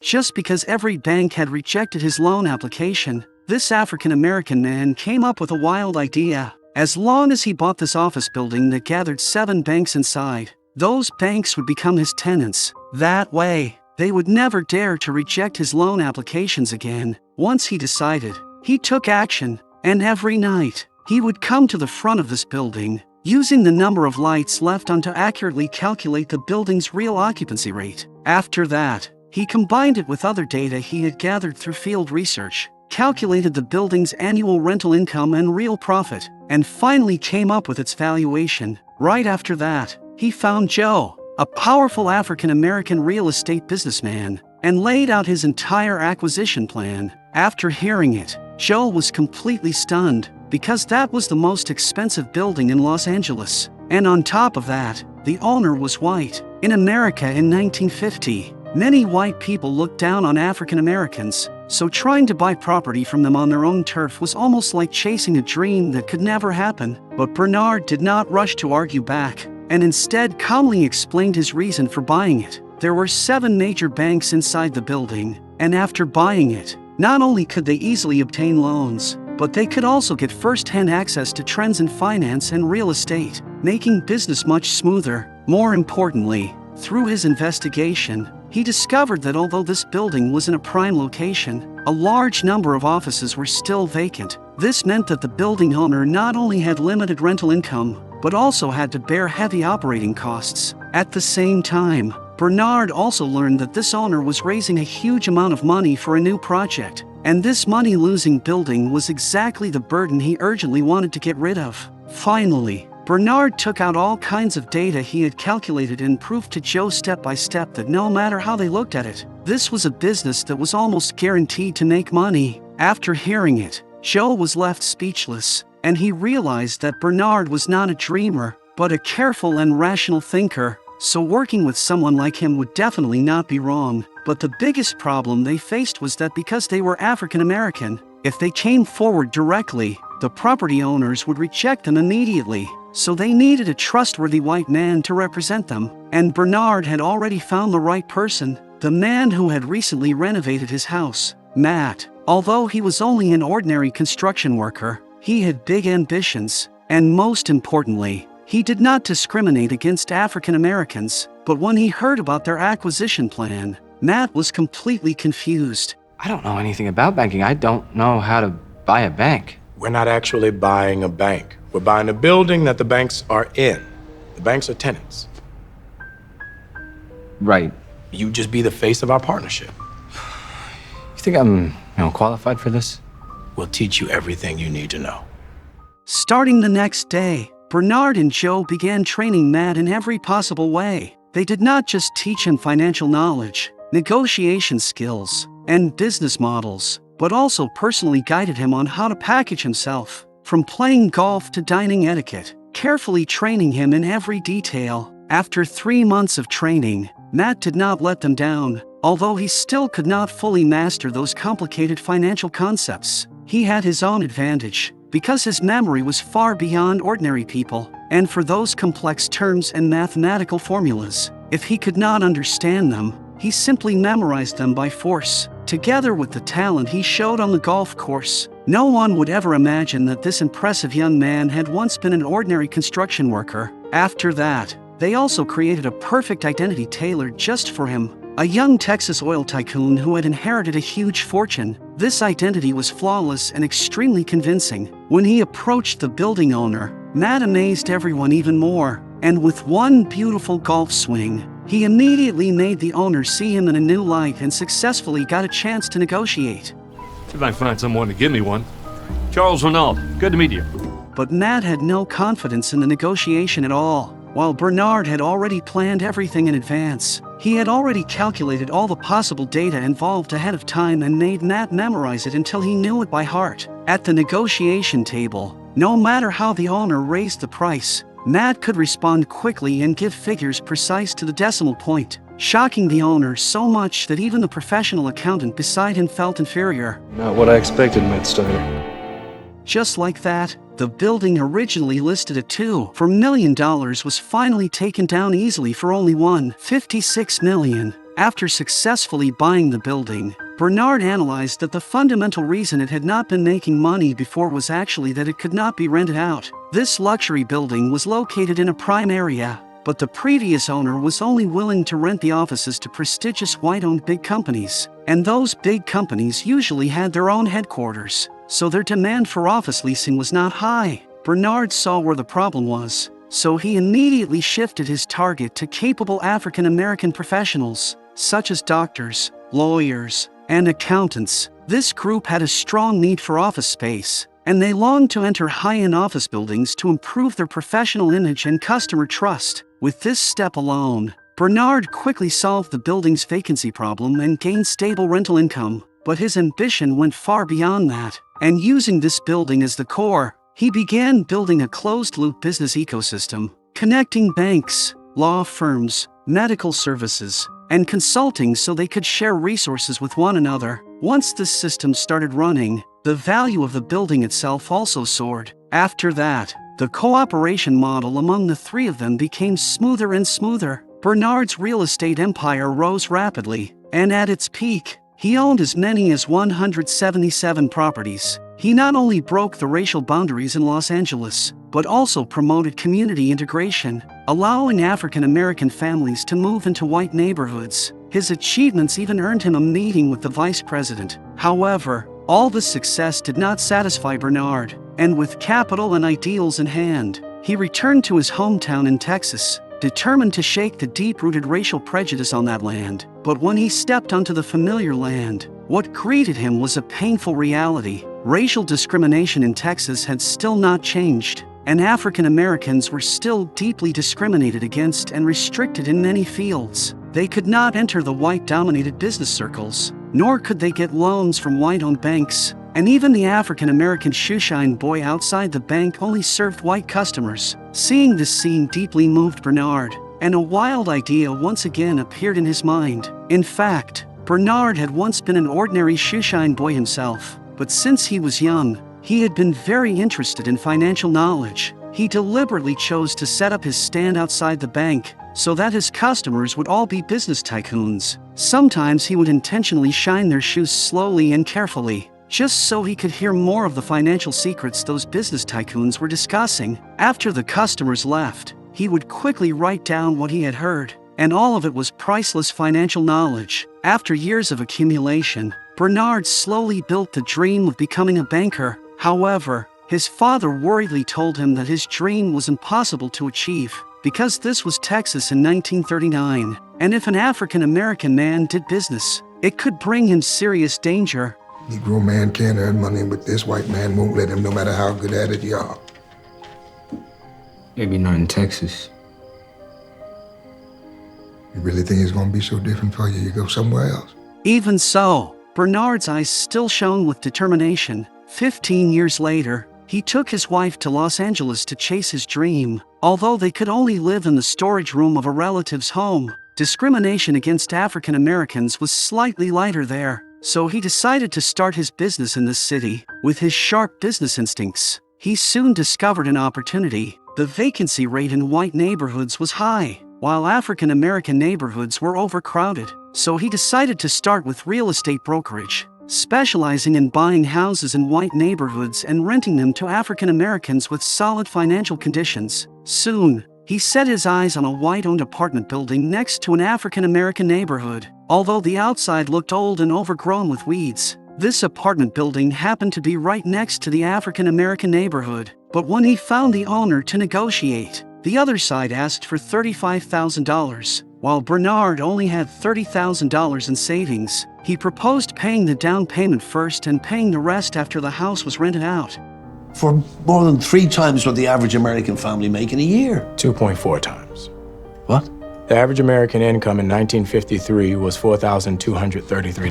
Just because every bank had rejected his loan application, this African-American man came up with a wild idea. As long as he bought this office building that gathered 7 banks inside, those banks would become his tenants. That way, they would never dare to reject his loan applications again. Once he decided, he took action, and every night, he would come to the front of this building, using the number of lights left on to accurately calculate the building's real occupancy rate. After that, he combined it with other data he had gathered through field research, calculated the building's annual rental income and real profit, and finally came up with its valuation. Right after that, he found Joe, a powerful African-American real estate businessman, and laid out his entire acquisition plan. After hearing it, Joe was completely stunned, because that was the most expensive building in Los Angeles. And on top of that, the owner was white. In America in 1950, many white people looked down on African Americans, so trying to buy property from them on their own turf was almost like chasing a dream that could never happen. But Bernard did not rush to argue back, and instead calmly explained his reason for buying it. There were 7 major banks inside the building, and after buying it, not only could they easily obtain loans, but they could also get first-hand access to trends in finance and real estate, making business much smoother. More importantly, through his investigation, he discovered that although this building was in a prime location, a large number of offices were still vacant. This meant that the building owner not only had limited rental income, but also had to bear heavy operating costs. At the same time, Bernard also learned that this owner was raising a huge amount of money for a new project, and this money-losing building was exactly the burden he urgently wanted to get rid of. Finally, Bernard took out all kinds of data he had calculated and proved to Joe step by step that no matter how they looked at it, this was a business that was almost guaranteed to make money. After hearing it, Joe was left speechless, and he realized that Bernard was not a dreamer, but a careful and rational thinker. So working with someone like him would definitely not be wrong. But the biggest problem they faced was that because they were African American, if they came forward directly, the property owners would reject them immediately. So they needed a trustworthy white man to represent them. And Bernard had already found the right person, the man who had recently renovated his house, Matt. Although he was only an ordinary construction worker, he had big ambitions, and most importantly, he did not discriminate against African Americans. But when he heard about their acquisition plan, Matt was completely confused. I don't know anything about banking. I don't know how to buy a bank. We're not actually buying a bank. We're buying a building that the banks are in. The banks are tenants. Right. You just be the face of our partnership. You think I'm, qualified for this? We'll teach you everything you need to know. Starting the next day, Bernard and Joe began training Matt in every possible way. They did not just teach him financial knowledge, negotiation skills, and business models, but also personally guided him on how to package himself, from playing golf to dining etiquette, carefully training him in every detail. After 3 months of training, Matt did not let them down. Although he still could not fully master those complicated financial concepts, he had his own advantage, because his memory was far beyond ordinary people, and for those complex terms and mathematical formulas, if he could not understand them, he simply memorized them by force. Together with the talent he showed on the golf course, no one would ever imagine that this impressive young man had once been an ordinary construction worker. After that, they also created a perfect identity tailored just for him. A young Texas oil tycoon who had inherited a huge fortune. This identity was flawless and extremely convincing. When he approached the building owner, Matt amazed everyone even more, and with one beautiful golf swing, he immediately made the owner see him in a new light and successfully got a chance to negotiate. See if I can find someone to give me one. Charles Renault, good to meet you. But Matt had no confidence in the negotiation at all. While Bernard had already planned everything in advance, he had already calculated all the possible data involved ahead of time and made Matt memorize it until he knew it by heart. At the negotiation table, no matter how the owner raised the price, Matt could respond quickly and give figures precise to the decimal point, shocking the owner so much that even the professional accountant beside him felt inferior. Not what I expected, Matt Steiner. Just like that, the building originally listed at $2 million was finally taken down easily for only $1.56 million. After successfully buying the building, Bernard analyzed that the fundamental reason it had not been making money before was actually that it could not be rented out. This luxury building was located in a prime area, but the previous owner was only willing to rent the offices to prestigious white-owned big companies, and those big companies usually had their own headquarters, so their demand for office leasing was not high. Bernard saw where the problem was, so he immediately shifted his target to capable African American professionals, such as doctors, lawyers, and accountants. This group had a strong need for office space, and they longed to enter high-end office buildings to improve their professional image and customer trust. With this step alone, Bernard quickly solved the building's vacancy problem and gained stable rental income. But his ambition went far beyond that, and using this building as the core, he began building a closed-loop business ecosystem, connecting banks, law firms, medical services, and consulting so they could share resources with one another. Once this system started running, the value of the building itself also soared. After that, the cooperation model among the three of them became smoother and smoother. Bernard's real estate empire rose rapidly, and at its peak, he owned as many as 177 properties. He not only broke the racial boundaries in Los Angeles, but also promoted community integration, allowing African American families to move into white neighborhoods. His achievements even earned him a meeting with the vice president. However, all this success did not satisfy Bernard, and with capital and ideals in hand, he returned to his hometown in Texas, determined to shake the deep-rooted racial prejudice on that land. But when he stepped onto the familiar land, what greeted him was a painful reality. Racial discrimination in Texas had still not changed, and African Americans were still deeply discriminated against and restricted in many fields. They could not enter the white-dominated business circles, nor could they get loans from white-owned banks, and even the African American shoeshine boy outside the bank only served white customers. Seeing this scene deeply moved Bernard, and a wild idea once again appeared in his mind. In fact, Bernard had once been an ordinary shoeshine boy himself, but since he was young, he had been very interested in financial knowledge. He deliberately chose to set up his stand outside the bank, so that his customers would all be business tycoons. Sometimes he would intentionally shine their shoes slowly and carefully, just so he could hear more of the financial secrets those business tycoons were discussing. After the customers left, he would quickly write down what he had heard, and all of it was priceless financial knowledge. After years of accumulation, Bernard slowly built the dream of becoming a banker. However, his father worriedly told him that his dream was impossible to achieve, because this was Texas in 1939, and if an African American man did business, it could bring him serious danger. Negro man can't earn money with this. White man won't let him no matter how good at it you are. Maybe not in Texas. You really think it's gonna be so different for you? You go somewhere else. Even so, Bernard's eyes still shone with determination. 15 years later, he took his wife to Los Angeles to chase his dream. Although they could only live in the storage room of a relative's home, discrimination against African Americans was slightly lighter there. So he decided to start his business in this city. With his sharp business instincts, he soon discovered an opportunity. The vacancy rate in white neighborhoods was high, while African American neighborhoods were overcrowded. So he decided to start with real estate brokerage, specializing in buying houses in white neighborhoods and renting them to African Americans with solid financial conditions. Soon, he set his eyes on a white-owned apartment building next to an African American neighborhood. Although the outside looked old and overgrown with weeds, this apartment building happened to be right next to the African American neighborhood. But when he found the owner to negotiate, the other side asked for $35,000, while Bernard only had $30,000 in savings. He proposed paying the down payment first and paying the rest after the house was rented out. For more than 3 times what the average American family make in a year. 2.4 times. What? The average American income in 1953 was $4,233.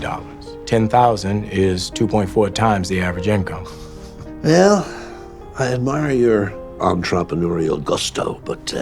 $10,000 is 2.4 times the average income. Well, I admire your entrepreneurial gusto, but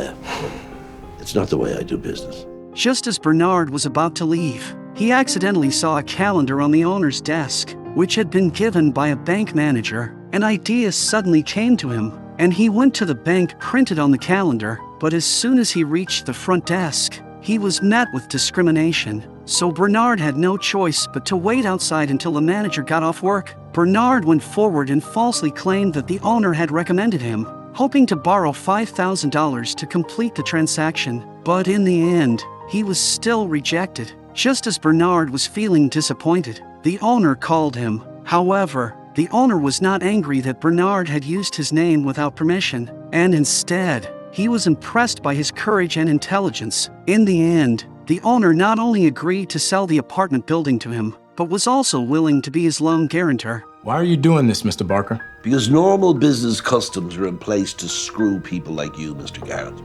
it's not the way I do business. Just as Bernard was about to leave, he accidentally saw a calendar on the owner's desk, which had been given by a bank manager. An idea suddenly came to him, and he went to the bank printed on the calendar. But as soon as he reached the front desk, he was met with discrimination. so Bernard had no choice but to wait outside until the manager got off work. Bernard went forward and falsely claimed that the owner had recommended him, hoping to borrow $5,000 to complete the transaction. But in the end, he was still rejected. Just as Bernard was feeling disappointed, the owner called him. However, the owner was not angry that Bernard had used his name without permission, and instead, he was impressed by his courage and intelligence. In the end, the owner not only agreed to sell the apartment building to him, but was also willing to be his loan guarantor. Why are you doing this, Mr. Barker? Because normal business customs are in place to screw people like you, Mr. Garrett.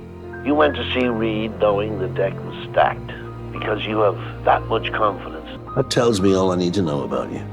You went to see Reed knowing the deck was stacked because you have that much confidence. That tells me all I need to know about you.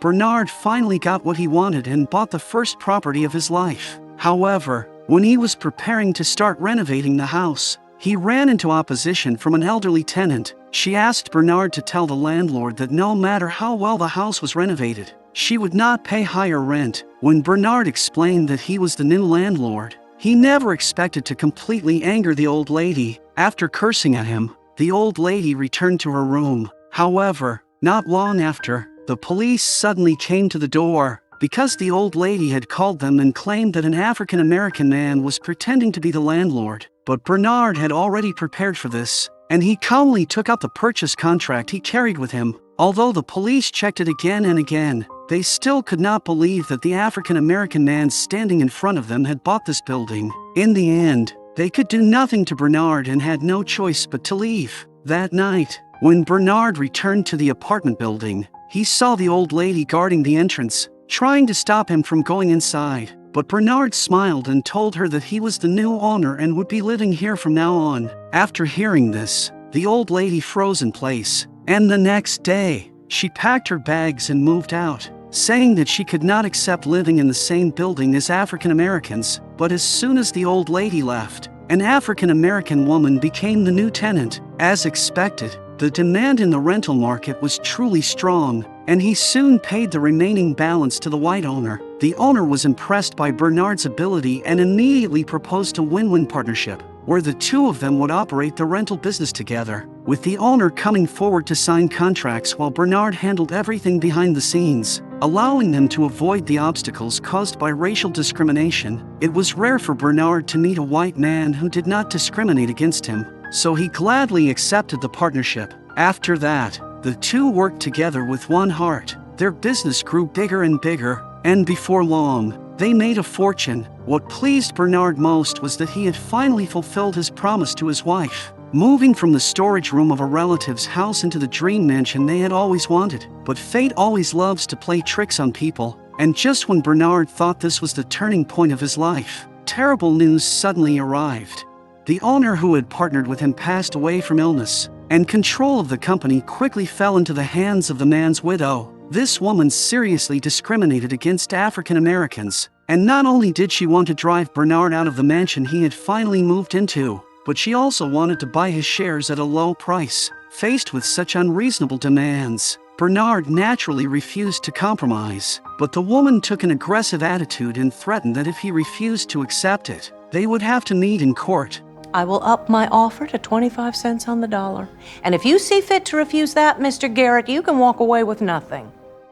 Bernard finally got what he wanted and bought the first property of his life. However, when he was preparing to start renovating the house, he ran into opposition from an elderly tenant. She asked Bernard to tell the landlord that no matter how well the house was renovated, she would not pay higher rent. When Bernard explained that he was the new landlord, he never expected to completely anger the old lady. After cursing at him, the old lady returned to her room. However, not long after, the police suddenly came to the door because the old lady had called them and claimed that an African-American man was pretending to be the landlord. But Bernard had already prepared for this, and he calmly took out the purchase contract he carried with him. Although the police checked it again and again, they still could not believe that the African-American man standing in front of them had bought this building. In the end, they could do nothing to Bernard and had no choice but to leave. That night, when Bernard returned to the apartment building, he saw the old lady guarding the entrance, trying to stop him from going inside. But Bernard smiled and told her that he was the new owner and would be living here from now on. After hearing this, the old lady froze in place, and the next day, she packed her bags and moved out, saying that she could not accept living in the same building as African Americans. But as soon as the old lady left, an African American woman became the new tenant. As expected, the demand in the rental market was truly strong, and he soon paid the remaining balance to the white owner. The owner was impressed by Bernard's ability and immediately proposed a win-win partnership, where the two of them would operate the rental business together, with the owner coming forward to sign contracts while Bernard handled everything behind the scenes, allowing them to avoid the obstacles caused by racial discrimination. It was rare for Bernard to meet a white man who did not discriminate against him, so he gladly accepted the partnership. After that, the two worked together with one heart. Their business grew bigger and bigger, and before long, they made a fortune. What pleased Bernard most was that he had finally fulfilled his promise to his wife, moving from the storage room of a relative's house into the dream mansion they had always wanted. But fate always loves to play tricks on people, and just when Bernard thought this was the turning point of his life, terrible news suddenly arrived. The owner who had partnered with him passed away from illness, and control of the company quickly fell into the hands of the man's widow. This woman seriously discriminated against African Americans, and not only did she want to drive Bernard out of the mansion he had finally moved into, but she also wanted to buy his shares at a low price. Faced with such unreasonable demands, Bernard naturally refused to compromise, but the woman took an aggressive attitude and threatened that if he refused to accept it, they would have to meet in court. I will up my offer to 25 cents on the dollar. And if you see fit to refuse that, Mr. Garrett, you can walk away with nothing.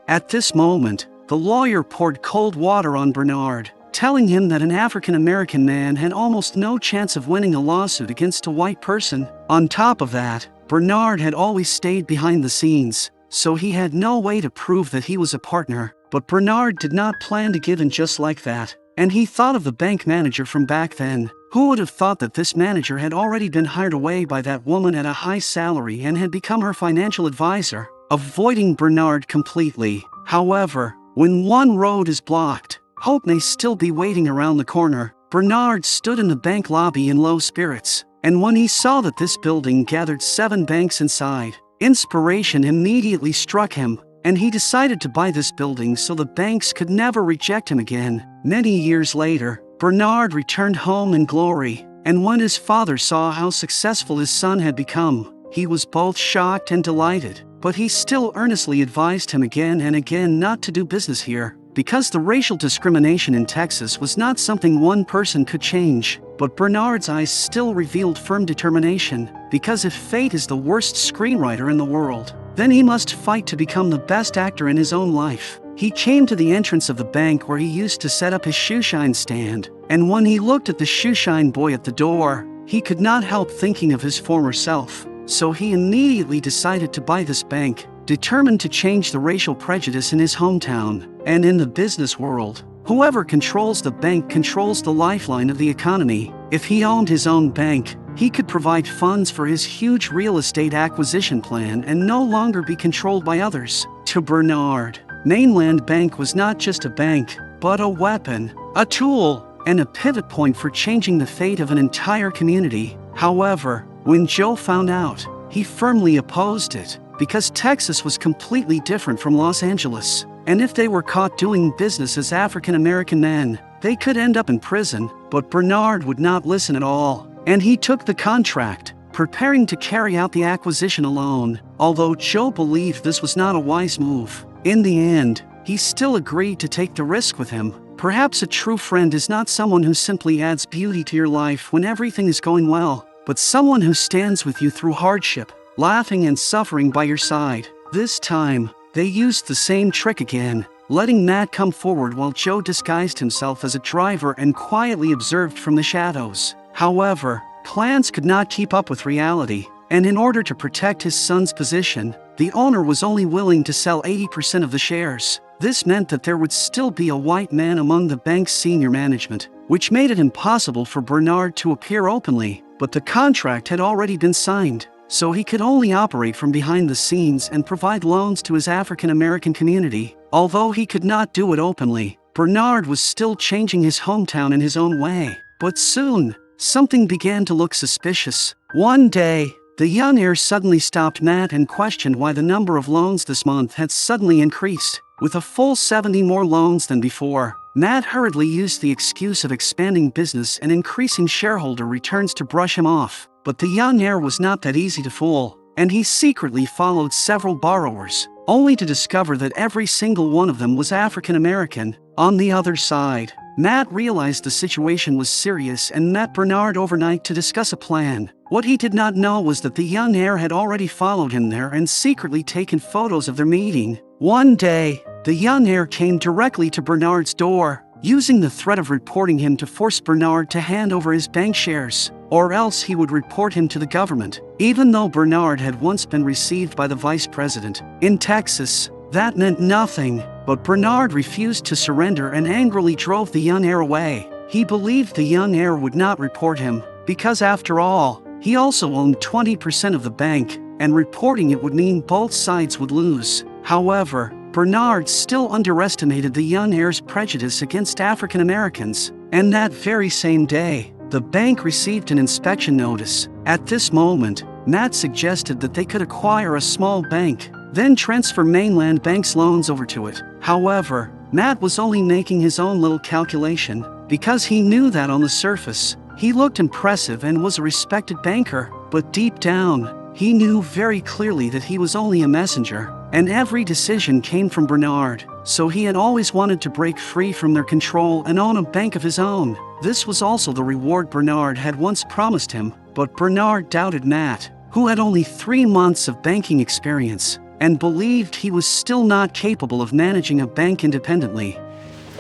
At this moment, the lawyer poured cold water on Bernard, telling him that an African-American man had almost no chance of winning a lawsuit against a white person. On top of that, Bernard had always stayed behind the scenes, so he had no way to prove that he was a partner. But Bernard did not plan to give in just like that, and he thought of the bank manager from back then. Who would have thought that this manager had already been hired away by that woman at a high salary and had become her financial advisor, avoiding Bernard completely. However, when one road is blocked, hope may still be waiting around the corner. Bernard stood in the bank lobby in low spirits, and when he saw that this building gathered 7 banks inside, inspiration immediately struck him, and he decided to buy this building so the banks could never reject him again. Many years later, Bernard returned home in glory, and when his father saw how successful his son had become, he was both shocked and delighted. But he still earnestly advised him again and again not to do business here, because the racial discrimination in Texas was not something one person could change. but Bernard's eyes still revealed firm determination, because if fate is the worst screenwriter in the world, then he must fight to become the best actor in his own life. He came to the entrance of the bank where he used to set up his shoeshine stand, and when he looked at the shoeshine boy at the door, he could not help thinking of his former self. So he immediately decided to buy this bank, determined to change the racial prejudice in his hometown and in the business world. Whoever controls the bank controls the lifeline of the economy. If he owned his own bank, he could provide funds for his huge real estate acquisition plan and no longer be controlled by others. To Bernard, Mainland Bank was not just a bank, but a weapon, a tool, and a pivot point for changing the fate of an entire community. However, when Joe found out, he firmly opposed it, because Texas was completely different from Los Angeles, and if they were caught doing business as African American men, they could end up in prison. But Bernard would not listen at all, and he took the contract, preparing to carry out the acquisition alone. Although Joe believed this was not a wise move, in the end, he still agreed to take the risk with him. Perhaps a true friend is not someone who simply adds beauty to your life when everything is going well, but someone who stands with you through hardship, laughing and suffering by your side. This time, they used the same trick again, letting Matt come forward while Joe disguised himself as a driver and quietly observed from the shadows. However, plans could not keep up with reality, and in order to protect his son's position, the owner was only willing to sell 80% of the shares. This meant that there would still be a white man among the bank's senior management, which made it impossible for Bernard to appear openly, but the contract had already been signed, so he could only operate from behind the scenes and provide loans to his African American community. Although he could not do it openly, Bernard was still changing his hometown in his own way. But soon, something began to look suspicious. One day, the young heir suddenly stopped Matt and questioned why the number of loans this month had suddenly increased. With a full 70 more loans than before, Matt hurriedly used the excuse of expanding business and increasing shareholder returns to brush him off. But the young heir was not that easy to fool, and he secretly followed several borrowers, only to discover that every single one of them was African American. On the other side, Matt realized the situation was serious and met Bernard overnight to discuss a plan. What he did not know was that the young heir had already followed him there and secretly taken photos of their meeting. One day, the young heir came directly to Bernard's door, using the threat of reporting him to force Bernard to hand over his bank shares, or else he would report him to the government. Even though Bernard had once been received by the vice president in Texas, that meant nothing. But Bernard refused to surrender and angrily drove the young heir away. He believed the young heir would not report him, because after all, he also owned 20% of the bank, and reporting it would mean both sides would lose. However, Bernard still underestimated the young heir's prejudice against African Americans, and that very same day, the bank received an inspection notice. At this moment, Matt suggested that they could acquire a small bank, then transfer Mainland Bank's loans over to it. However, Matt was only making his own little calculation, because he knew that on the surface, he looked impressive and was a respected banker, but deep down, he knew very clearly that he was only a messenger, and every decision came from Bernard, so he had always wanted to break free from their control and own a bank of his own. This was also the reward Bernard had once promised him, but Bernard doubted Matt, who had only 3 months of banking experience, and believed he was still not capable of managing a bank independently.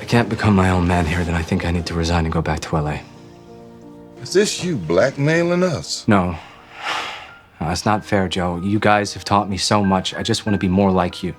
I can't become my own man here, then I think I need to resign and go back to LA. Is this you blackmailing us? No. No, that's not fair, Joe. You guys have taught me so much. I just want to be more like you.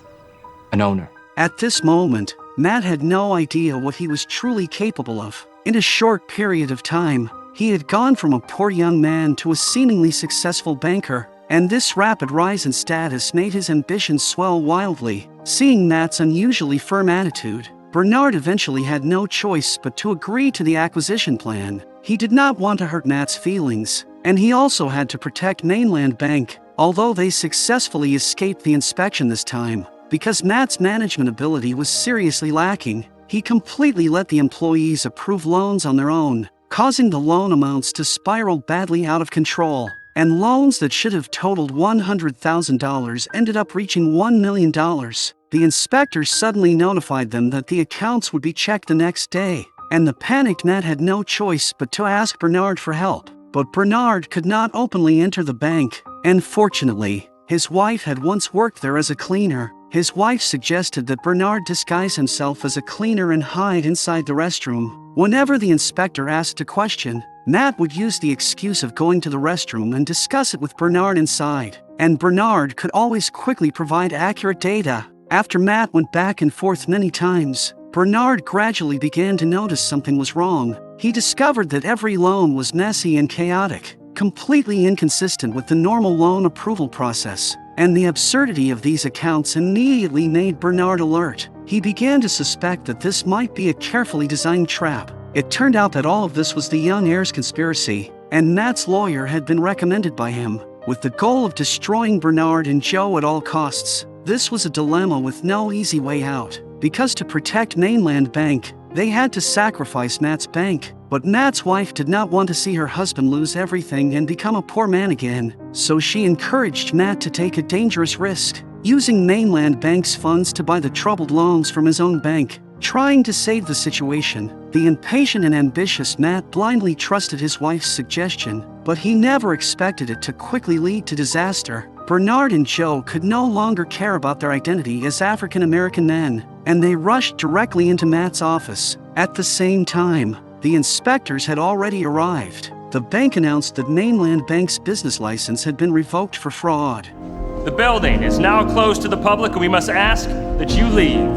An owner. At this moment, Matt had no idea what he was truly capable of. In a short period of time, he had gone from a poor young man to a seemingly successful banker, and this rapid rise in status made his ambitions swell wildly. Seeing Matt's unusually firm attitude, Bernard eventually had no choice but to agree to the acquisition plan. He did not want to hurt Matt's feelings, and he also had to protect Mainland Bank, although they successfully escaped the inspection this time. Because Matt's management ability was seriously lacking, he completely let the employees approve loans on their own, causing the loan amounts to spiral badly out of control. And loans that should have totaled $100,000 ended up reaching $1 million. The inspectors suddenly notified them that the accounts would be checked the next day. and the panicked Matt had no choice but to ask Bernard for help. But Bernard could not openly enter the bank, and fortunately, his wife had once worked there as a cleaner. His wife suggested that Bernard disguise himself as a cleaner and hide inside the restroom. Whenever the inspector asked a question, Matt would use the excuse of going to the restroom and discuss it with Bernard inside, and Bernard could always quickly provide accurate data. After Matt went back and forth many times, Bernard gradually began to notice something was wrong. He discovered that every loan was messy and chaotic, completely inconsistent with the normal loan approval process, and the absurdity of these accounts immediately made Bernard alert. He began to suspect that this might be a carefully designed trap. It turned out that all of this was the young heir's conspiracy, and Matt's lawyer had been recommended by him, with the goal of destroying Bernard and Joe at all costs. This was a dilemma with no easy way out, because to protect Mainland Bank, they had to sacrifice Matt's bank. But Matt's wife did not want to see her husband lose everything and become a poor man again, so she encouraged Matt to take a dangerous risk, using Mainland Bank's funds to buy the troubled loans from his own bank. Trying to save the situation, the impatient and ambitious Matt blindly trusted his wife's suggestion, but he never expected it to quickly lead to disaster. Bernard and Joe could no longer care about their identity as African American men, and they rushed directly into Matt's office. At the same time, the inspectors had already arrived. The bank announced that Mainland Bank's business license had been revoked for fraud. The building is now closed to the public, and we must ask that you leave.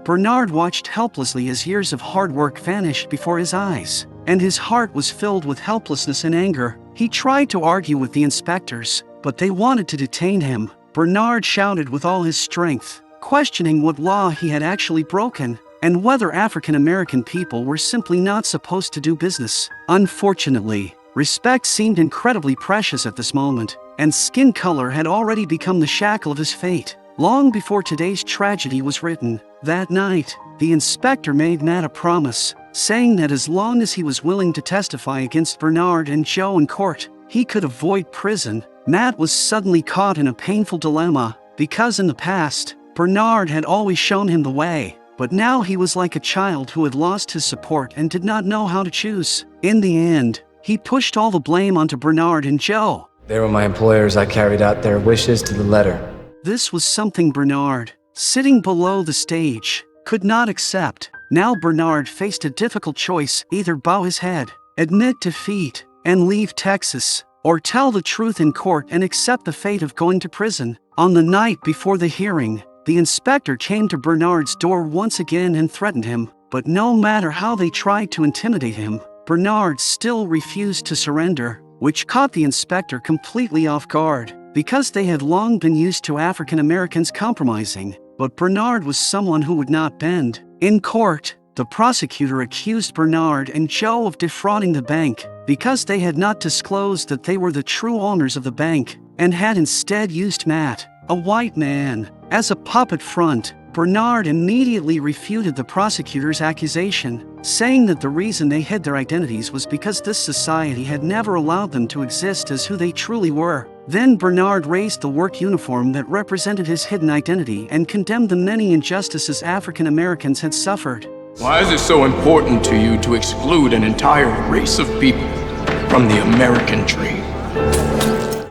Bernard watched helplessly as years of hard work vanished before his eyes, and his heart was filled with helplessness and anger. He tried to argue with the inspectors, but they wanted to detain him. Bernard shouted with all his strength, questioning what law he had actually broken, and whether African American people were simply not supposed to do business. Unfortunately, respect seemed incredibly precious at this moment, and skin color had already become the shackle of his fate. Long before today's tragedy was written, that night, the inspector made Matt a promise, saying that as long as he was willing to testify against Bernard and Joe in court, he could avoid prison. Matt was suddenly caught in a painful dilemma, because in the past, Bernard had always shown him the way, but now he was like a child who had lost his support and did not know how to choose. In the end, he pushed all the blame onto Bernard and Joe. They were my employers. I carried out their wishes to the letter. This was something Bernard, sitting below the stage, could not accept. Now Bernard faced a difficult choice: either bow his head, admit defeat, and leave Texas, or tell the truth in court and accept the fate of going to prison. On the night before the hearing, the inspector came to Bernard's door once again and threatened him, but no matter how they tried to intimidate him, Bernard still refused to surrender, which caught the inspector completely off guard, because they had long been used to African Americans compromising. But Bernard was someone who would not bend. In court, the prosecutor accused Bernard and Joe of defrauding the bank because they had not disclosed that they were the true owners of the bank and had instead used Matt, a white man, as a puppet front. Bernard immediately refuted the prosecutor's accusation, saying that the reason they hid their identities was because this society had never allowed them to exist as who they truly were. Then Bernard raised the work uniform that represented his hidden identity and condemned the many injustices African Americans had suffered. Why is it so important to you to exclude an entire race of people from the American dream?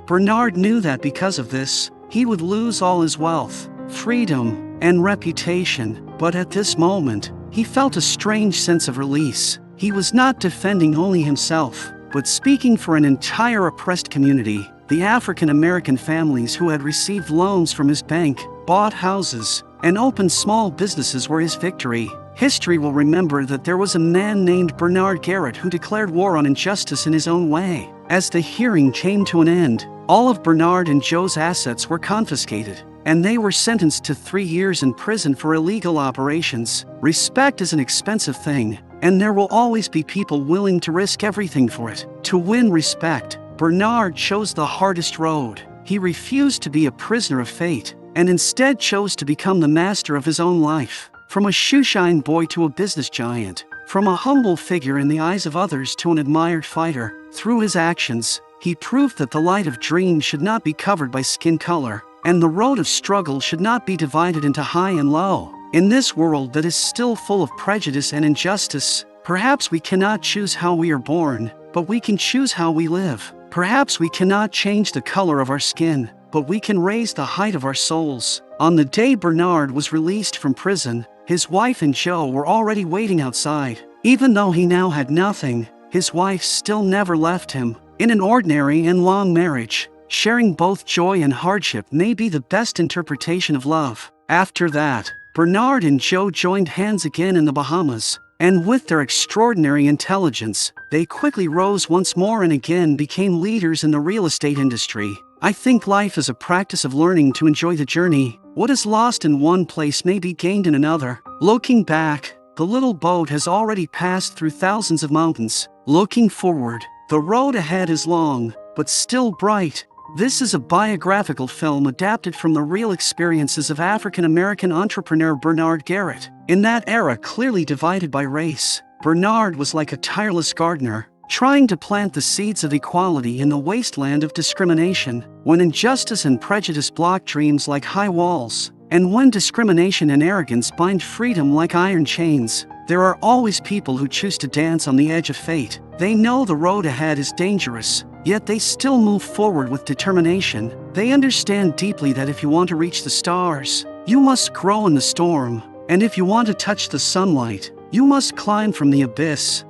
Bernard knew that because of this, he would lose all his wealth, freedom, and reputation. But at this moment, he felt a strange sense of release. He was not defending only himself, but speaking for an entire oppressed community. The African American families who had received loans from his bank, bought houses, and opened small businesses were his victory. History will remember that there was a man named Bernard Garrett who declared war on injustice in his own way. As the hearing came to an end, all of Bernard and Joe's assets were confiscated, and they were sentenced to 3 years in prison for illegal operations. Respect is an expensive thing, and there will always be people willing to risk everything for it. To win respect, Bernard chose the hardest road. He refused to be a prisoner of fate, and instead chose to become the master of his own life. From a shoeshine boy to a business giant, from a humble figure in the eyes of others to an admired fighter, through his actions, he proved that the light of dreams should not be covered by skin color, and the road of struggle should not be divided into high and low. In this world that is still full of prejudice and injustice, perhaps we cannot choose how we are born, but we can choose how we live. Perhaps we cannot change the color of our skin, but we can raise the height of our souls. On the day Bernard was released from prison, his wife and Joe were already waiting outside. Even though he now had nothing, his wife still never left him. In an ordinary and long marriage, sharing both joy and hardship may be the best interpretation of love. After that, Bernard and Joe joined hands again in the Bahamas, and with their extraordinary intelligence, they quickly rose once more and again became leaders in the real estate industry. I think life is a practice of learning to enjoy the journey. What is lost in one place may be gained in another. Looking back, the little boat has already passed through thousands of mountains. Looking forward, the road ahead is long, but still bright. This is a biographical film adapted from the real experiences of African-American entrepreneur Bernard Garrett. In that era clearly divided by race, Bernard was like a tireless gardener, trying to plant the seeds of equality in the wasteland of discrimination. When injustice and prejudice block dreams like high walls, and when discrimination and arrogance bind freedom like iron chains, there are always people who choose to dance on the edge of fate. They know the road ahead is dangerous, yet they still move forward with determination. They understand deeply that if you want to reach the stars, you must grow in the storm, and if you want to touch the sunlight, you must climb from the abyss.